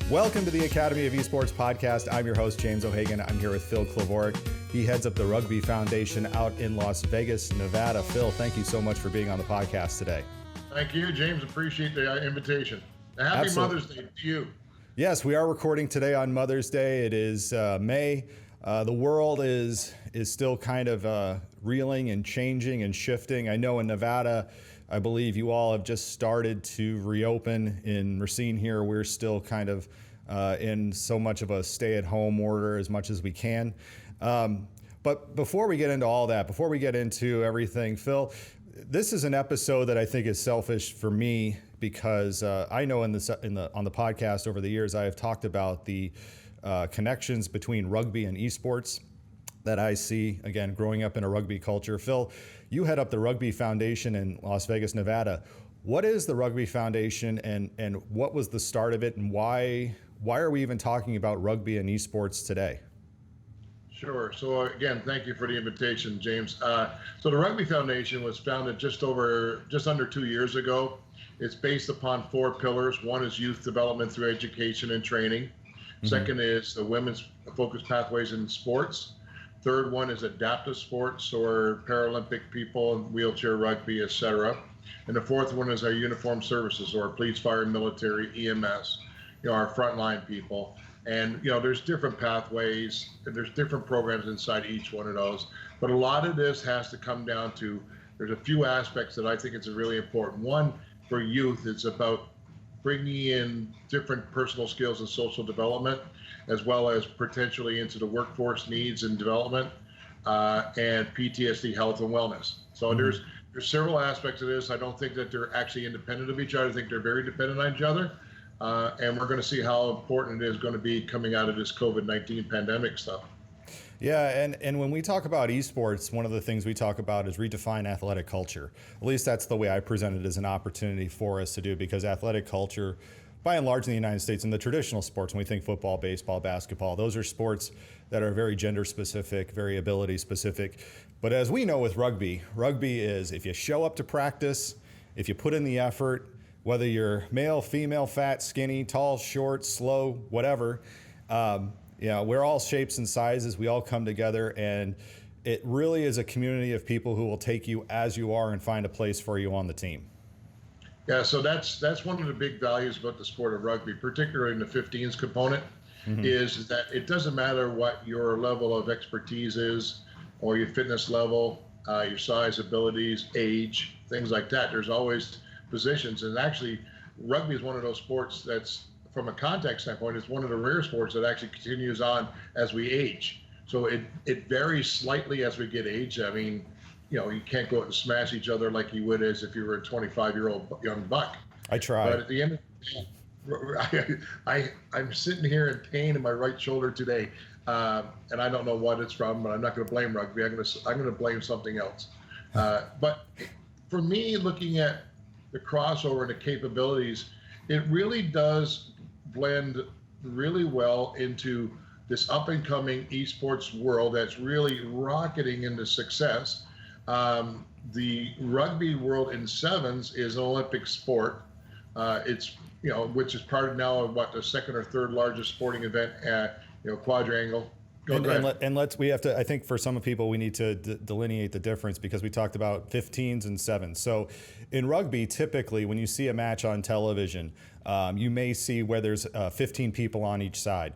Welcome to the Academy of Esports podcast. I'm your host, James O'Hagan. I'm here with Phil Klevorick. He heads up the Rugby Foundation out in Las Vegas, Nevada. Phil, thank you so much for being on the podcast today. Thank you, James. Appreciate the invitation. Happy Absolutely. Mother's Day to you. Yes, we are recording today on Mother's Day. It is May. The world is still kind of reeling and changing and shifting. I know in Nevada, I believe you all have just started to reopen. In Racine here, we're still kind of in so much of a stay-at-home order as much as we can. But before we get into all that, before we get into everything, Phil, this is an episode that I think is selfish for me because I know on the podcast over the years I have talked about the connections between rugby and esports that I see, again, growing up in a rugby culture. Phil, you head up the Rugby Foundation in Las Vegas, Nevada. What is the Rugby Foundation and what was the start of it, and why are we even talking about rugby and esports today? Sure. So again, thank you for the invitation, James. So the Rugby Foundation was founded just under 2 years ago. It's based upon 4 pillars. One is youth development through education and training. Mm-hmm. Second is the women's focused pathways in sports. Third one is adaptive sports, or Paralympic people, wheelchair rugby, etc. And the fourth one is our uniformed services, or police, fire, military, EMS, our frontline people. And there's different pathways, and there's different programs inside each one of those. But a lot of this has to come down to, there's a few aspects that I think it's really important. One, for youth, it's about bringing in different personal skills and social development, as well as potentially into the workforce needs and development, and PTSD, health and wellness. So mm-hmm. there's several aspects of this. I don't think that they're actually independent of each other. I think they're very dependent on each other. And we're going to see how important it is going to be coming out of this COVID-19 pandemic stuff. Yeah, and when we talk about esports, one of the things we talk about is redefine athletic culture. At least that's the way I present it as an opportunity for us to do, because athletic culture, by and large in the United States, in the traditional sports, when we think football, baseball, basketball, those are sports that are very gender specific, very ability specific. But as we know with rugby is if you show up to practice, if you put in the effort, whether you're male, female, fat, skinny, tall, short, slow, whatever, we're all shapes and sizes. We all come together, and it really is a community of people who will take you as you are and find a place for you on the team. Yeah, so that's one of the big values about the sport of rugby, particularly in the 15s component, mm-hmm. is that it doesn't matter what your level of expertise is, or your fitness level, your size, abilities, age, things like that. There's always positions, and actually rugby is one of those sports that's, from a contact standpoint, it's one of the rare sports that actually continues on as we age. So it varies slightly as we get age. I mean, you can't go out and smash each other like you would as if you were a 25-year-old young buck. I try. But at the end of the day, I'm sitting here in pain in my right shoulder today, and I don't know what it's from, but I'm not going to blame rugby. I'm going to blame something else. But for me, looking at the crossover and the capabilities, it really does blend really well into this up-and-coming esports world that's really rocketing into success. The rugby world in sevens is an Olympic sport. It's which is part of now of the second or third largest sporting event at quadrangle. I think for some people we need to delineate the difference, because we talked about 15s and 7s. So in rugby, typically when you see a match on television, you may see where there's 15 people on each side.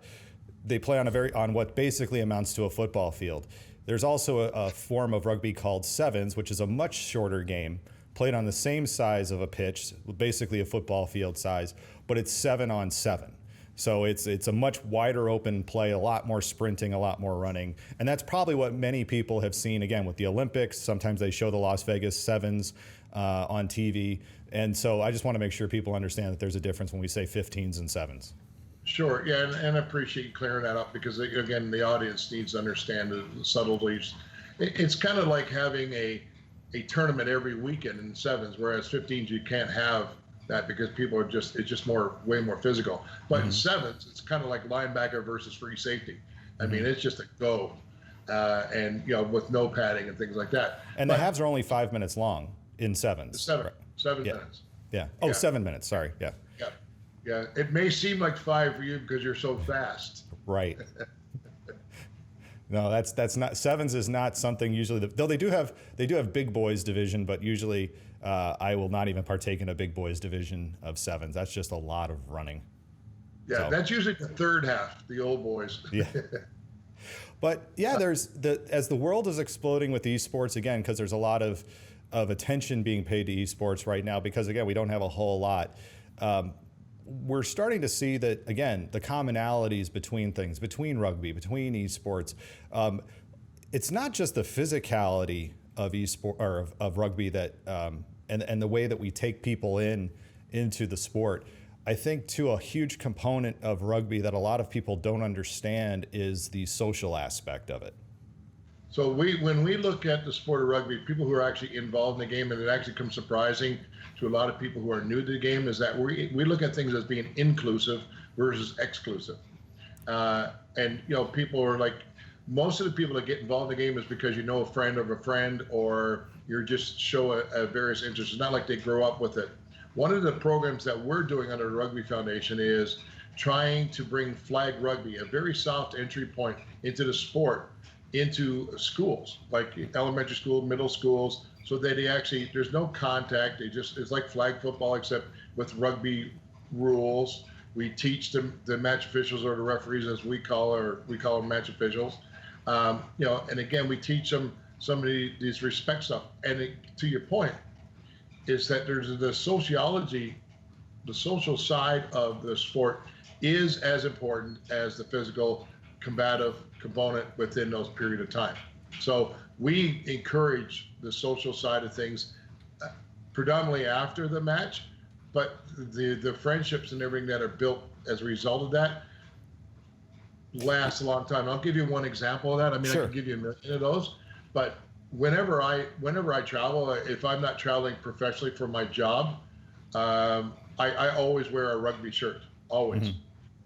They play on what basically amounts to a football field. There's also a form of rugby called sevens, which is a much shorter game, played on the same size of a pitch, basically a football field size, but it's 7-on-7. So it's a much wider open play, a lot more sprinting, a lot more running. And that's probably what many people have seen, again, with the Olympics. Sometimes they show the Las Vegas sevens on TV. And so I just want to make sure people understand that there's a difference when we say 15s and 7s. Sure, yeah, and I appreciate you clearing that up, because, again, the audience needs to understand the subtleties. It's kind of like having a tournament every weekend in sevens, whereas 15s you can't have that because people are it's just way more physical. But mm-hmm. in sevens, it's kind of like linebacker versus free safety. I mean, it's just a go, and with no padding and things like that. And the halves are only 5 minutes long in sevens. Seven minutes. Yeah. Oh, yeah. 7 minutes. Sorry. Yeah. Yeah, it may seem like 5 for you because you're so fast. Right. No, that's not, sevens is not something usually, though they do have big boys division, but usually I will not even partake in a big boys division of sevens. That's just a lot of running. Yeah, So, that's usually the third half, the old boys. yeah. But yeah, as the world is exploding with esports again, because there's a lot of attention being paid to esports right now, because again, we don't have a whole lot. We're starting to see that, again, the commonalities between things, between rugby, between esports. It's not just the physicality of esport or of rugby that, and the way that we take people into the sport. I think too, a huge component of rugby that a lot of people don't understand is the social aspect of it. So when we look at the sport of rugby, people who are actually involved in the game, and it actually comes surprising to a lot of people who are new to the game, is that we look at things as being inclusive versus exclusive. And people are like, most of the people that get involved in the game is because you know a friend of a friend, or you're just show a various interests. It's not like they grow up with it. One of the programs that we're doing under the Rugby Foundation is trying to bring flag rugby, a very soft entry point into the sport, into schools, like elementary school, middle schools, so that there's no contact. It's like flag football, except with rugby rules. We teach them, the match officials, or the referees, as we call them match officials. And again, we teach them some of these respect stuff. And to your point, is that there's the sociology, the social side of the sport is as important as the physical combative component within those period of time. So we encourage the social side of things predominantly after the match, but the friendships and everything that are built as a result of that last a long time. I'll give you one example of that. I mean, sure. I can give you a million of those, but whenever I travel, if I'm not traveling professionally for my job, I always wear a rugby shirt, always. Mm-hmm.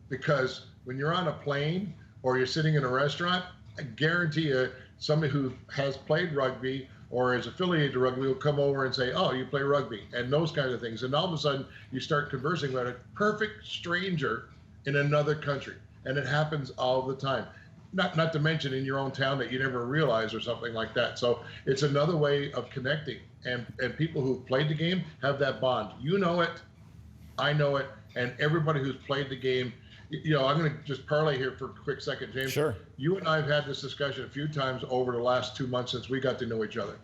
Because when you're on a plane or you're sitting in a restaurant, I guarantee you somebody who has played rugby or is affiliated to rugby will come over and say, "Oh, you play rugby," and those kinds of things. And all of a sudden you start conversing with a perfect stranger in another country. And it happens all the time. Not to mention in your own town that you never realize, or something like that. So it's another way of connecting. And people who've played the game have that bond. You know it, I know it, and everybody who's played the game. I'm going to just parlay here for a quick second, James. Sure. You and I have had this discussion a few times over the last 2 months since we got to know each other.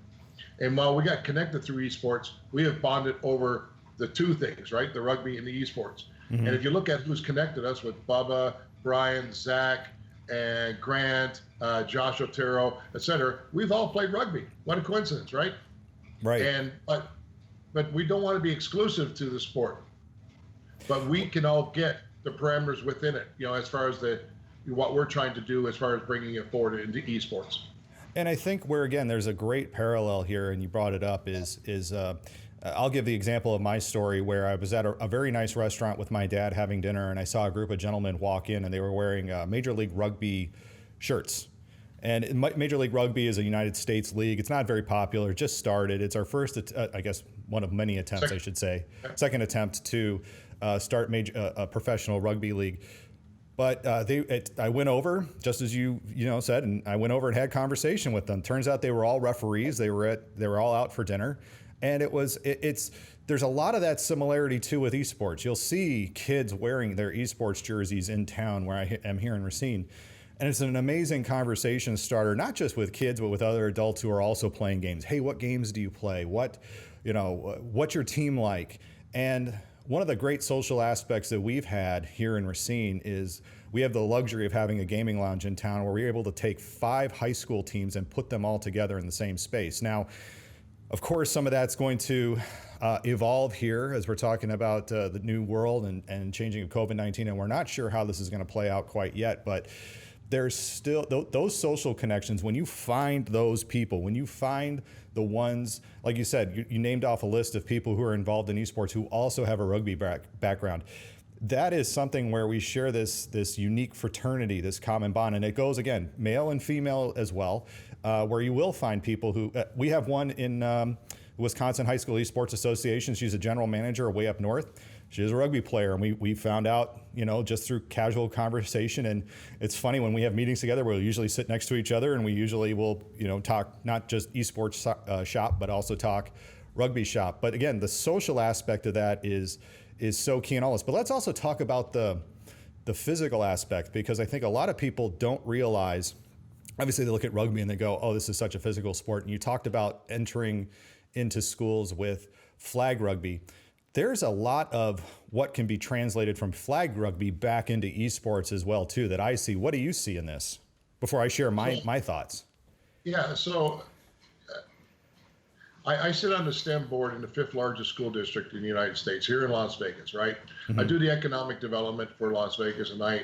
And while we got connected through esports, we have bonded over the two things, right? The rugby and the esports. Mm-hmm. And if you look at who's connected us with Bubba, Brian, Zach, and Grant, Josh Otero, et cetera, we've all played rugby. What a coincidence, right? Right. But we don't want to be exclusive to the sport. But we can all get the parameters within it, as far as what we're trying to do as far as bringing it forward into esports. And I think where, again, there's a great parallel here, and you brought it up, is I'll give the example of my story where I was at a very nice restaurant with my dad having dinner, and I saw a group of gentlemen walk in, and they were wearing Major League Rugby shirts. And Major League Rugby is a United States league. It's not very popular, just started. It's our first, I guess, one of many attempts, I should say, second attempt to start a professional rugby league. But I went over, just as you said, and I went over and had conversation with them. Turns out they were all referees. They were all out for dinner. And there's a lot of that similarity too with esports. You'll see kids wearing their esports jerseys in town where I am here in Racine. And it's an amazing conversation starter, not just with kids, but with other adults who are also playing games. Hey, what games do you play? What's your team like? And one of the great social aspects that we've had here in Racine is we have the luxury of having a gaming lounge in town where we're able to take 5 high school teams and put them all together in the same space. Now, of course, some of that's going to evolve here as we're talking about the new world and changing of COVID-19, and we're not sure how this is going to play out quite yet, but there's still those social connections. When you find those people, when you find the ones, like you said, you named off a list of people who are involved in esports who also have a rugby background. That is something where we share this unique fraternity, this common bond, and it goes, again, male and female as well, where you will find people who, we have one in Wisconsin High School Esports Association. She's a general manager way up north. she is a rugby player. And we found out, just through casual conversation. And it's funny when we have meetings together, we'll usually sit next to each other and we usually will, talk not just esports shop, but also talk rugby shop. But again, the social aspect of that is so key in all this. But let's also talk about the physical aspect, because I think a lot of people don't realize, obviously they look at rugby and they go, oh, this is such a physical sport. And you talked about entering into schools with flag rugby. There's a lot of what can be translated from flag rugby back into esports as well, too, that I see. What do you see in this before I share my thoughts? Yeah, so I sit on the STEM board in the 5th largest school district in the United States, here in Las Vegas, right? Mm-hmm. I do the economic development for Las Vegas, and I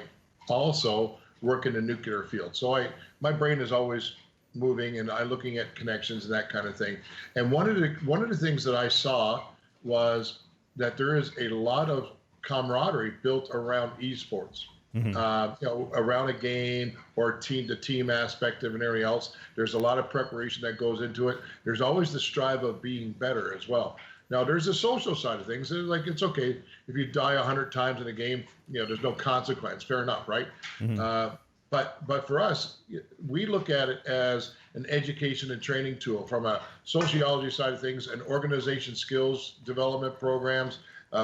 also work in the nuclear field. So my brain is always moving, and I'm looking at connections and that kind of thing. And one of the things that I saw was that there is a lot of camaraderie built around esports. Mm-hmm. Around a game or team-to-team aspect of and everything else. There's a lot of preparation that goes into it. There's always the strive of being better as well. Now, there's the social side of things. Like, it's okay if you die 100 times in a game. There's no consequence. Fair enough, right? Mm-hmm. But for us, we look at it as an education and training tool from a sociology side of things, an organization skills development programs,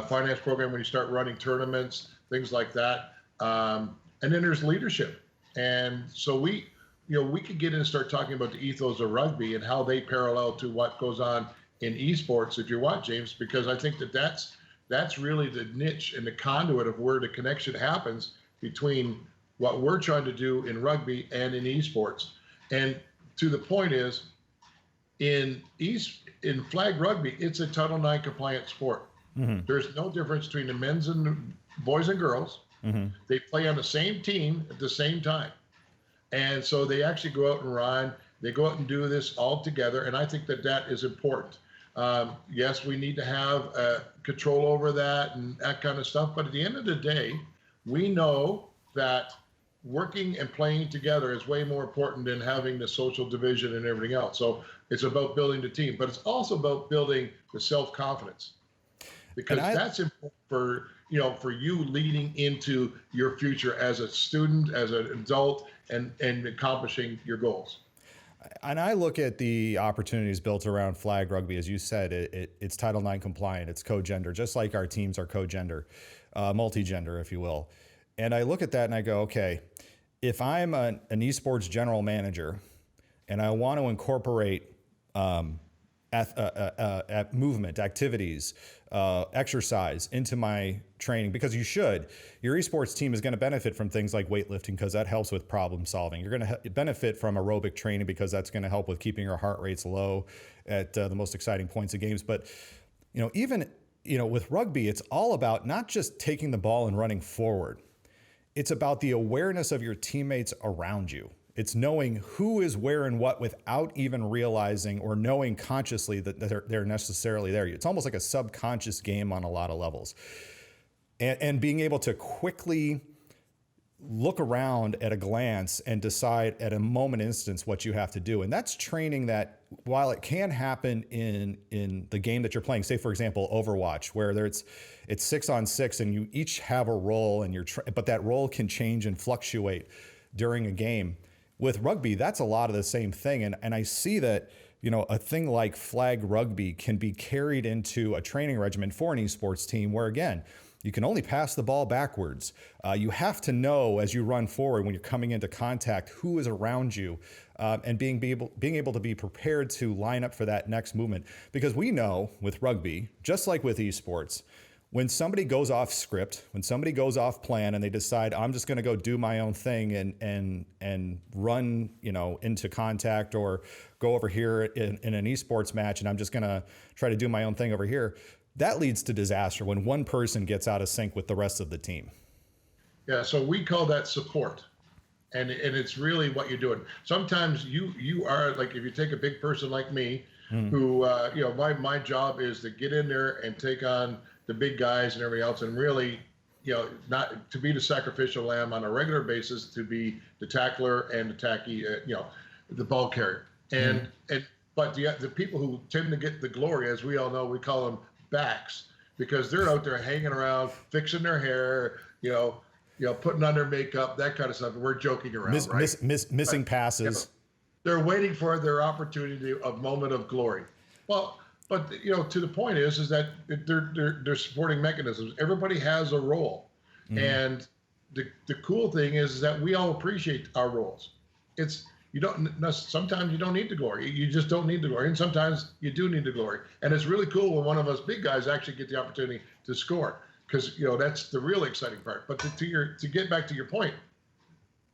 finance program when you start running tournaments, things like that. And then there's leadership. And so we could get in and start talking about the ethos of rugby and how they parallel to what goes on in esports, if you want, James, because I think that's really the niche and the conduit of where the connection happens between what we're trying to do in rugby and in esports. And to the point is, in flag rugby, it's a Title IX compliant sport. Mm-hmm. There's no difference between the men's and the boys and girls. Mm-hmm. They play on the same team at the same time. And so they actually go out and run. They go out and do this all together. And I think that is important. Yes, we need to have control over that and that kind of stuff. But at the end of the day, we know that working and playing together is way more important than having the social division and everything else. So it's about building the team, but it's also about building the self-confidence, because that's important for you leading into your future as a student, as an adult, and accomplishing your goals. And I look at the opportunities built around flag rugby, as you said, it's Title IX compliant, it's co-gender, just like our teams are co-gender, multi-gender, if you will. And I look at that and I go, okay, if I'm an esports general manager and I want to incorporate movement, activities, exercise into my training, because your esports team is going to benefit from things like weightlifting, because that helps with problem solving. You're going to benefit from aerobic training, because that's going to help with keeping your heart rates low at the most exciting points of games. But, even, with rugby, it's all about not just taking the ball and running forward. It's about the awareness of your teammates around you. It's knowing who is where and what without even realizing or knowing consciously that they're necessarily there. It's almost like a subconscious game on a lot of levels. And being able to quickly look around at a glance and decide at a moment instance what you have to do. And that's training that, while it can happen in the game that you're playing, say for example, Overwatch, where it's 6-on-6 and you each have a role and but that role can change and fluctuate during a game. With rugby, that's a lot of the same thing. And I see that, a thing like flag rugby can be carried into a training regimen for an esports team where, again, you can only pass the ball backwards. You have to know as you run forward when you're coming into contact who is around you, and being able to be prepared to line up for that next movement. Because we know with rugby, just like with esports, when somebody goes off script, when somebody goes off plan and they decide, I'm just going to go do my own thing and run, into contact, or go over here in an esports match and I'm just going to try to do my own thing over here, that leads to disaster when one person gets out of sync with the rest of the team. Yeah, so we call that support. And it's really what you're doing. Sometimes you are, like, if you take a big person like me, who, my job is to get in there and take on the big guys and everybody else, and really, not to be the sacrificial lamb on a regular basis, to be the tackler and the tacky, the ball carrier. But the people who tend to get the glory, as we all know, we call them backs. because they're out there hanging around, fixing their hair, putting on their makeup, that kind of stuff. And we're joking around, right? Missing passes. They're waiting for their opportunity of moment of glory. Well, but to the point is that they're supporting mechanisms. Everybody has a role, and the cool thing is that we all appreciate our roles. Sometimes you don't need the glory. You just don't need the glory, and sometimes you do need the glory. And it's really cool when one of us big guys actually get the opportunity to score, because that's the really exciting part. But to get back to your point,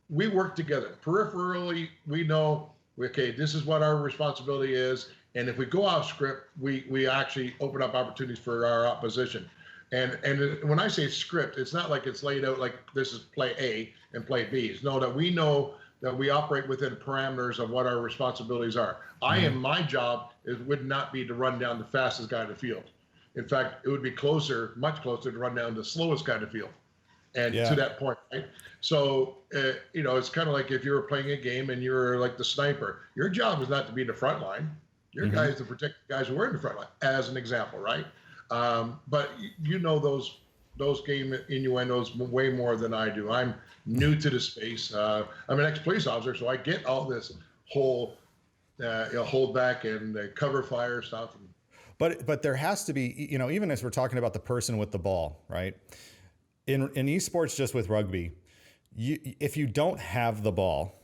we work together peripherally. We know, okay, this is what our responsibility is. And if we go off script, we actually open up opportunities for our opposition. And when I say script, it's not like it's laid out like this is play A and play B. It's no, that we know that we operate within parameters of what our responsibilities are. My job would not be to run down the fastest guy in the field. In fact, it would be much closer to run down the slowest guy in the field. And to that point, right? So, it's kind of like if you were playing a game and you're like the sniper, your job is not to be in the front line. Your guy is to protect the guys who are in the front line, as an example, right? But those game innuendos way more than I do. I'm new to the space. I'm an ex-police officer, so I get all this whole hold back and cover fire stuff. But there has to be, even as we're talking about the person with the ball, right? In esports, just with rugby, if you don't have the ball,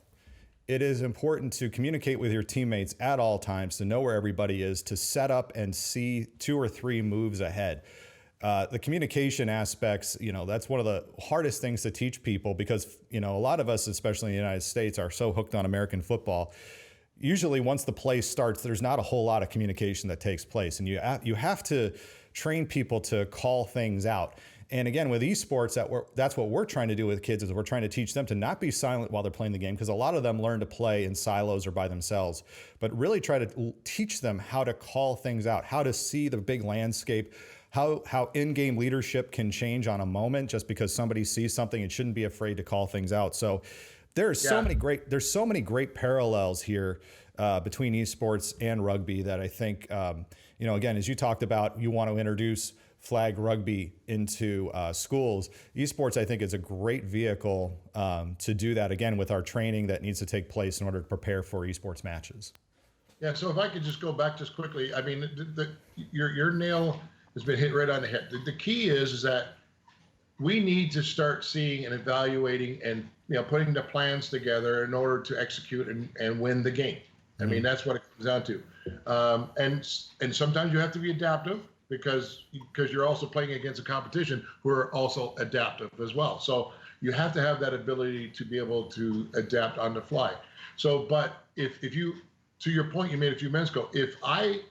it is important to communicate with your teammates at all times, to know where everybody is, to set up and see 2 or 3 moves ahead. The communication aspects, that's one of the hardest things to teach people, because, a lot of us, especially in the United States, are so hooked on American football. Usually once the play starts, there's not a whole lot of communication that takes place. And you have to train people to call things out. And again, with esports, that's what we're trying to do with kids, is we're trying to teach them to not be silent while they're playing the game, because a lot of them learn to play in silos or by themselves, but really try to teach them how to call things out, how to see the big landscape, how in-game leadership can change on a moment just because somebody sees something, and shouldn't be afraid to call things out. So there's so many great parallels here between esports and rugby that I think, again, as you talked about, you want to introduce flag rugby into schools. Esports, I think, is a great vehicle to do that, again, with our training that needs to take place in order to prepare for esports matches. Yeah, so if I could just go back just quickly, I mean, your nail has been hit right on the head. The key is that we need to start seeing and evaluating and putting the plans together in order to execute and win the game. I mean, that's what it comes down to. And sometimes you have to be adaptive, because you're also playing against a competition who are also adaptive as well. So you have to have that ability to be able to adapt on the fly. So, but if you, to your point you made a few minutes ago, if I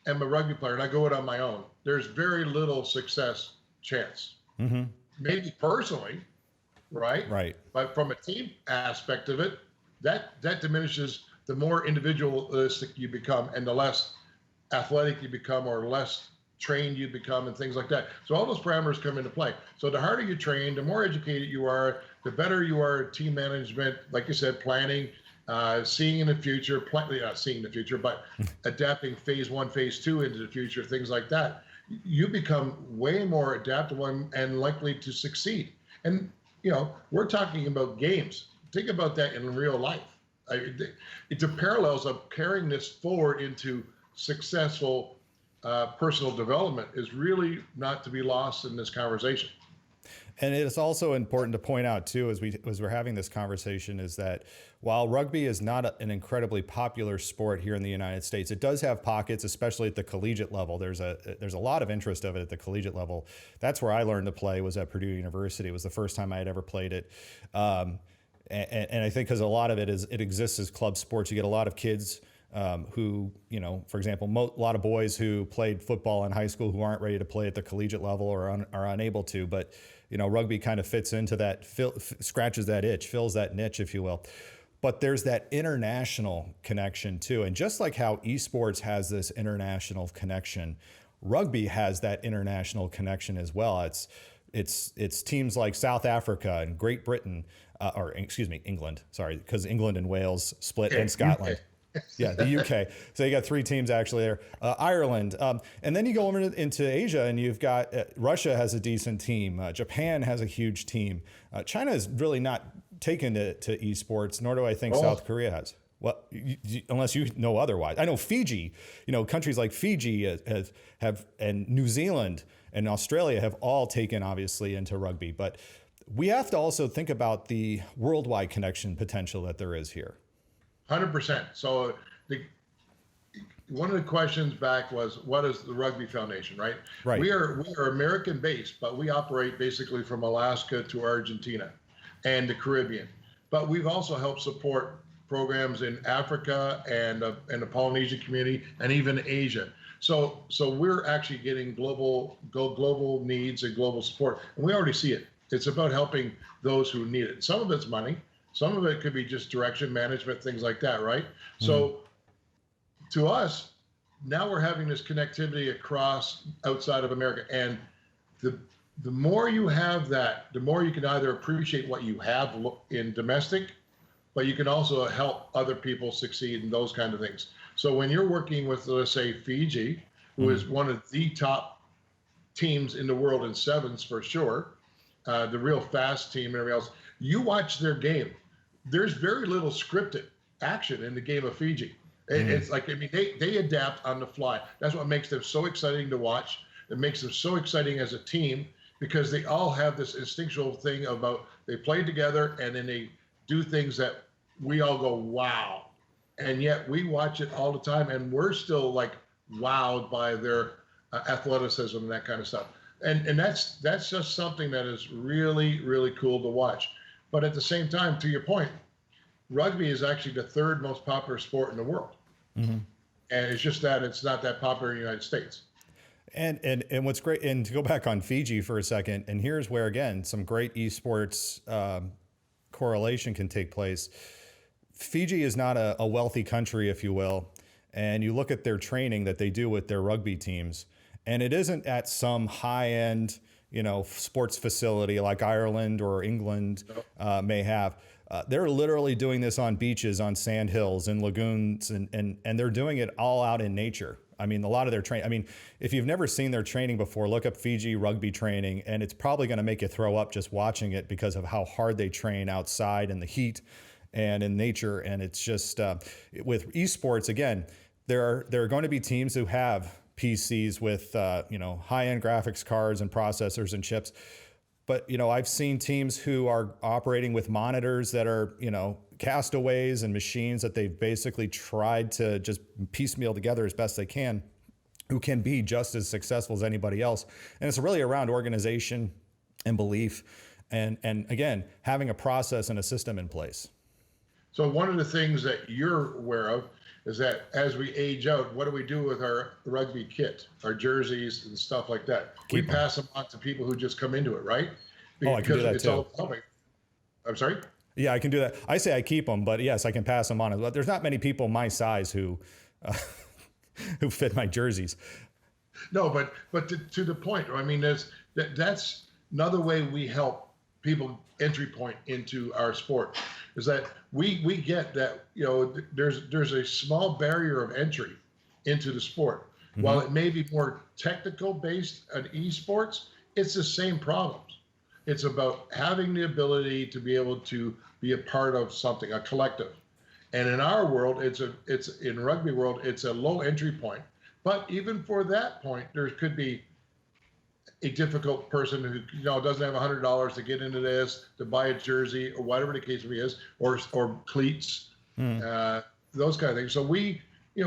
am a rugby player and I go out on my own, there's very little success chance. Maybe personally, right? Right. But from a team aspect of it, that diminishes the more individualistic you become, and the less athletic you become, or less trained you become, and things like that. So all those parameters come into play. So the harder you train, the more educated you are, the better you are at team management, like you said, planning, seeing in the future, not seeing the future, but adapting phase 1, phase 2 into the future, things like that. You become way more adaptable and likely to succeed. And, we're talking about games. Think about that in real life. It's the parallels of carrying this forward into successful personal development is really not to be lost in this conversation. And it's also important to point out too, as we're having this conversation, is that while rugby is not an incredibly popular sport here in the United States, it does have pockets, especially at the collegiate level. There's a lot of interest of it at the collegiate level. That's where I learned to play, was at Purdue University. It was the first time I had ever played it. And I think because a lot of it exists as club sports. You get a lot of kids who, for example, a lot of boys who played football in high school who aren't ready to play at the collegiate level, or are unable to. But, rugby kind of fits into that, scratches that itch, fills that niche, if you will. But there's that international connection too. And just like how esports has this international connection, rugby has that international connection as well. It's teams like South Africa and Great Britain, England, sorry, because England and Wales split, and Scotland. Yeah, the UK. So you got 3 teams actually there. Ireland. And then you go over into Asia and you've got Russia has a decent team. Japan has a huge team. China is really not taken to esports, nor do I think South Korea has. Well, unless you know otherwise. I know Fiji, countries like Fiji have and New Zealand and Australia have all taken obviously into rugby. But we have to also think about the worldwide connection potential that there is here. 100%. So one of the questions back was, what is the Rugby Foundation, right? Right. We are American based, but we operate basically from Alaska to Argentina and the Caribbean. But we've also helped support programs in Africa and the Polynesian community and even Asia. So we're actually getting global needs and global support, and we already see it. It's about helping those who need it. Some of it's money. Some of it could be just direction management, things like that, right? So to us, now we're having this connectivity across outside of America. And the more you have that, the more you can either appreciate what you have in domestic, but you can also help other people succeed in those kind of things. So when you're working with, let's say, Fiji, who is one of the top teams in the world in sevens for sure, the real fast team and everything else, you watch their game. There's very little scripted action in the game of Fiji. It's like, they adapt on the fly. That's what makes them so exciting to watch. It makes them so exciting as a team because they all have this instinctual thing about they play together and then they do things that we all go, wow. And yet we watch it all the time and we're still like wowed by their athleticism and that kind of stuff. And that's just something that is really, really cool to watch. But at the same time, to your point, rugby is actually the 3rd most popular sport in the world. And it's just that it's not that popular in the United States. And what's great, and to go back on Fiji for a second, and here's where, again, some great esports correlation can take place. Fiji is not a wealthy country, if you will. And you look at their training that they do with their rugby teams, and it isn't at some high-end, sports facility like Ireland or England may have. They're literally doing this on beaches, on sand hills and lagoons, and they're doing it all out in nature. I mean, a lot of their training, I mean, if you've never seen their training before, look up Fiji rugby training, and it's probably going to make you throw up just watching it because of how hard they train outside in the heat and in nature. And it's just, with esports, again, there are going to be teams who have PCs with, high-end graphics cards and processors and chips. But, I've seen teams who are operating with monitors that are, castaways and machines that they've basically tried to just piecemeal together as best they can, who can be just as successful as anybody else. And it's really around organization and belief and again, having a process and a system in place. So one of the things that you're aware of is that as we age out, what do we do with our rugby kit, our jerseys and stuff like that? We pass them on to people who just come into it, right? Because I can do that too. I'm sorry? Yeah, I can do that. I say I keep them, but yes, I can pass them on. But there's not many people my size who who fit my jerseys. No, but to the point, I mean, that's another way we help people entry point into our sport is that we get that, there's a small barrier of entry into the sport. While it may be more technical based on esports, it's the same problems. It's about having the ability to be able to be a part of something, a collective. And in our world, it's in rugby world, it's a low entry point. But even for that point, there could be a difficult person who doesn't have $100 to get into this, to buy a jersey or whatever the case is, or cleats, those kind of things. So we,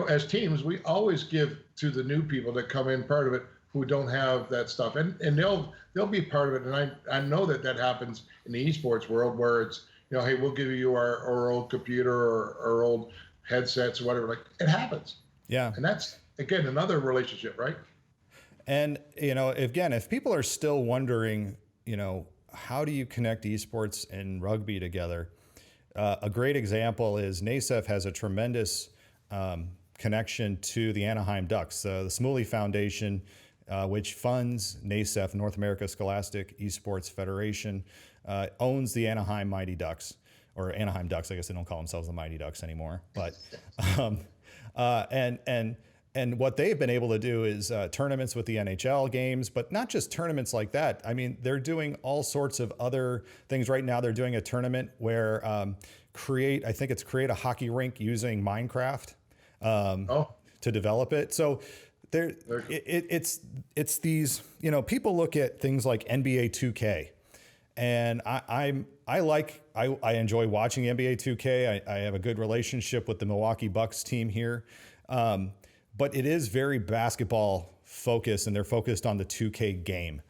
as teams, we always give to the new people that come in part of it who don't have that stuff, and they'll be part of it. And I know that happens in the esports world where it's hey, we'll give you our old computer or our old headsets or whatever. Like, it happens. Yeah. And that's again another relationship, right? And again, if people are still wondering, how do you connect esports and rugby together? A great example is NASEF has a tremendous connection to the Anaheim Ducks. The Rugby Foundation, which funds NASEF, North America Scholastic Esports Federation, owns the Anaheim Mighty Ducks, or Anaheim Ducks. I guess they don't call themselves the Mighty Ducks anymore. But and what they've been able to do is tournaments with the NHL games, but not just tournaments like that. I mean, they're doing all sorts of other things right now. They're doing a tournament where create a hockey rink using Minecraft to develop it. So it's these, people look at things like NBA 2K, and I enjoy watching NBA 2K. I have a good relationship with the Milwaukee Bucks team here. But it is very basketball focused, and they're focused on the 2K game.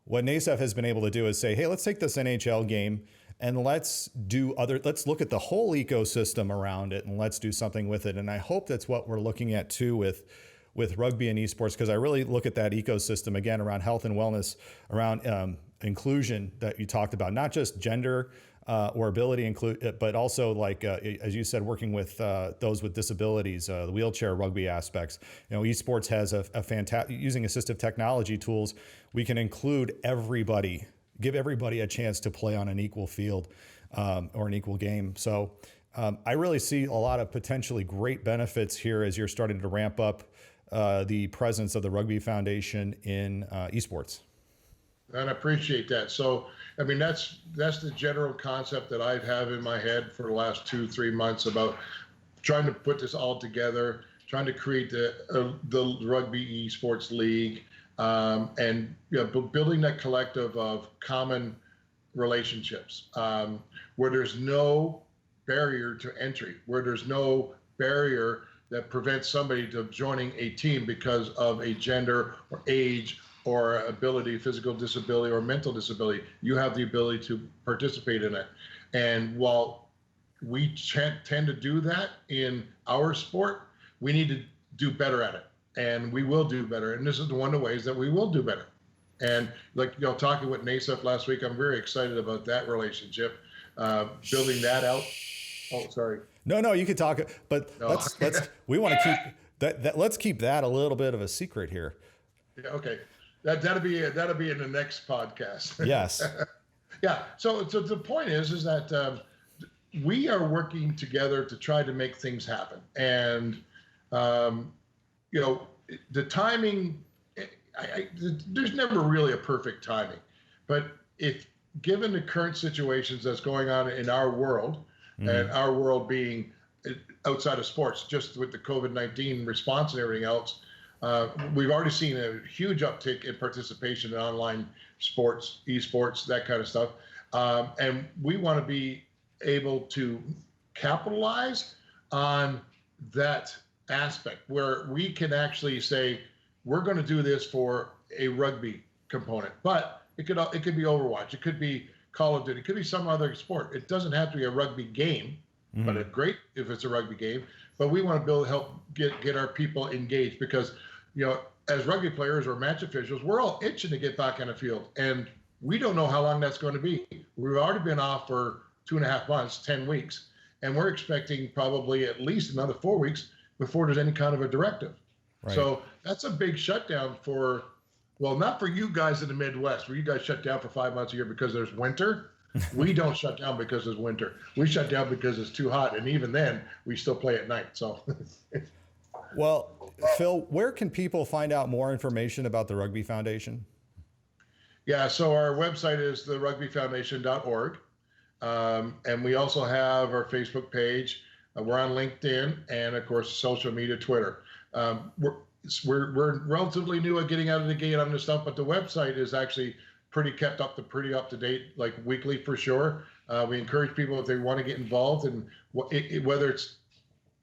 What NASEF has been able to do is say, hey, let's take this NHL game and let's look at the whole ecosystem around it, and let's do something with it. And I hope that's what we're looking at too with rugby and esports, because I really look at that ecosystem again around health and wellness, around inclusion that you talked about, not just gender or ability include, but also like, as you said, working with those with disabilities, the wheelchair rugby aspects. Esports has a fantastic, using assistive technology tools, we can include everybody, give everybody a chance to play on an equal field or an equal game. So I really see a lot of potentially great benefits here as you're starting to ramp up the presence of the Rugby Foundation in esports. And I appreciate that. So, I mean, that's the general concept that I've had in my head for the last 2-3 months about trying to put this all together, trying to create the Rugby Esports League, and building that collective of common relationships where there's no barrier to entry, where there's no barrier that prevents somebody to joining a team because of a gender or age or ability, physical disability or mental disability. You have the ability to participate in it. And while we tend to do that in our sport, we need to do better at it. And we will do better. And this is one of the ways that we will do better. And talking with NASEF last week, I'm very excited about that relationship, building that out. Oh, sorry. No, you can talk, but let's we want to keep that. Let's keep that a little bit of a secret here. Yeah, okay. That'll be in the next podcast. Yes. Yeah. So the point is that we are working together to try to make things happen, and the timing. There's never really a perfect timing, but if given the current situations that's going on in our world, and our world being outside of sports, just with the COVID-19 response and everything else. We've already seen a huge uptick in participation in online sports, esports, that kind of stuff. And we want to be able to capitalize on that aspect where we can actually say, we're going to do this for a rugby component, but it could be Overwatch. It could be Call of Duty. It could be some other sport. It doesn't have to be a rugby game, but it's great if it's a rugby game. But we want to help get our people engaged because, as rugby players or match officials, we're all itching to get back on the field. And we don't know how long that's going to be. We've already been off for 2.5 months, 10 weeks, and we're expecting probably at least another 4 weeks before there's any kind of a directive. Right. So that's a big shutdown not for you guys in the Midwest, where you guys shut down for 5 months a year because there's winter. We don't shut down because there's winter. We shut down because it's too hot. And even then, we still play at night. So, well, Phil, where can people find out more information about the Rugby Foundation? Yeah, so our website is therugbyfoundation.org. And we also have our Facebook page. We're on LinkedIn and, of course, social media, Twitter. We're relatively new at getting out of the gate on this stuff, but the website is actually pretty up to date, like weekly for sure. We encourage people if they want to get involved, and whether it's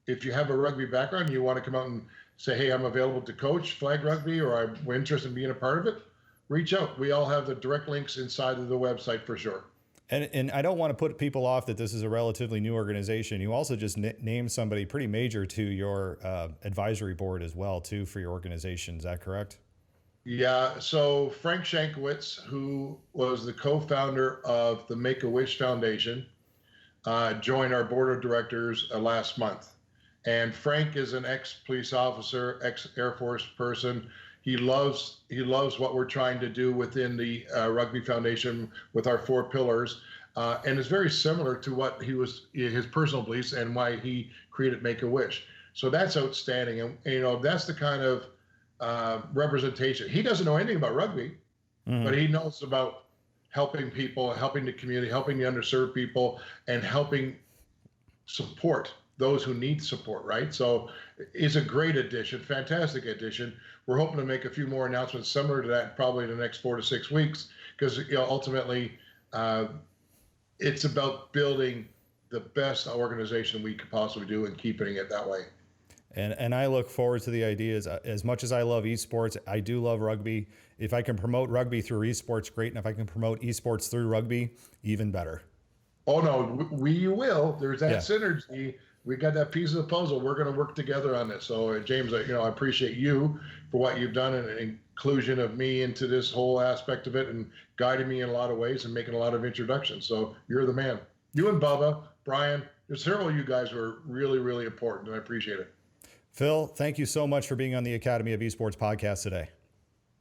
if you have a rugby background, you want to come out and say, hey, I'm available to coach flag rugby, or I'm interested in being a part of it, reach out. We all have the direct links inside of the website for sure. And I don't want to put people off that this is a relatively new organization. You also just named somebody pretty major to your advisory board as well, too, for your organization. Is that correct? Yeah. So Frank Shankowitz, who was the co-founder of the Make-A-Wish Foundation, joined our board of directors last month. And Frank is an ex-police officer, ex-Air Force person. He loves what we're trying to do within the Rugby Foundation with our 4 pillars. And it's very similar to what his personal beliefs and why he created Make-A-Wish. So that's outstanding. And that's the kind of representation. He doesn't know anything about rugby, but he knows about helping people, helping the community, helping the underserved people, and helping support those who need support, right? So it's a great addition, fantastic addition. We're hoping to make a few more announcements similar to that probably in the next 4 to 6 weeks, because ultimately it's about building the best organization we could possibly do and keeping it that way. And I look forward to the ideas. As much as I love esports, I do love rugby. If I can promote rugby through esports, great. And if I can promote esports through rugby, even better. Oh, no, we will. There's that synergy. We got that piece of the puzzle. We're going to work together on this. So, James, I appreciate you for what you've done and inclusion of me into this whole aspect of it and guiding me in a lot of ways and making a lot of introductions. So you're the man. You and Bubba, Brian, there's several of you guys who are really, really important, and I appreciate it. Phil, thank you so much for being on the Academy of Esports podcast today.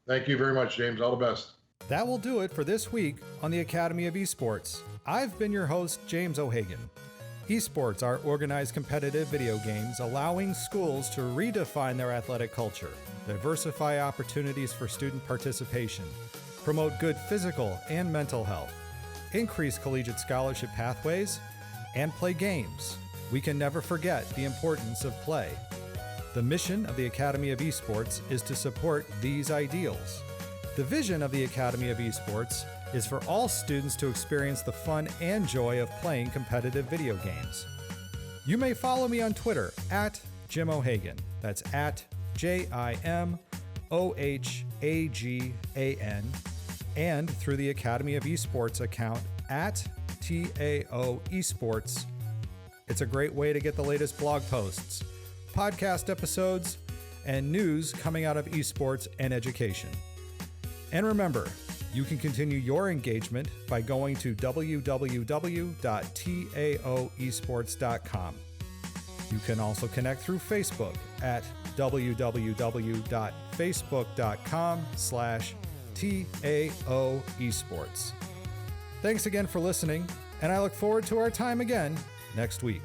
Thank you very much, James. All the best. That will do it for this week on the Academy of Esports. I've been your host, James O'Hagan. Esports are organized competitive video games allowing schools to redefine their athletic culture, diversify opportunities for student participation, promote good physical and mental health, increase collegiate scholarship pathways, and play games. We can never forget the importance of play. The mission of the Academy of Esports is to support these ideals. The vision of the Academy of Esports is for all students to experience the fun and joy of playing competitive video games. You may follow me on Twitter at Jim O'Hagan. That's at JIMOHAGAN, and through the Academy of Esports account at TAO Esports. It's a great way to get the latest blog posts, podcast episodes, and news coming out of esports and education. And remember, you can continue your engagement by going to www.taoesports.com. You can also connect through Facebook at www.facebook.com/TAOesports. Thanks again for listening, and I look forward to our time again next week.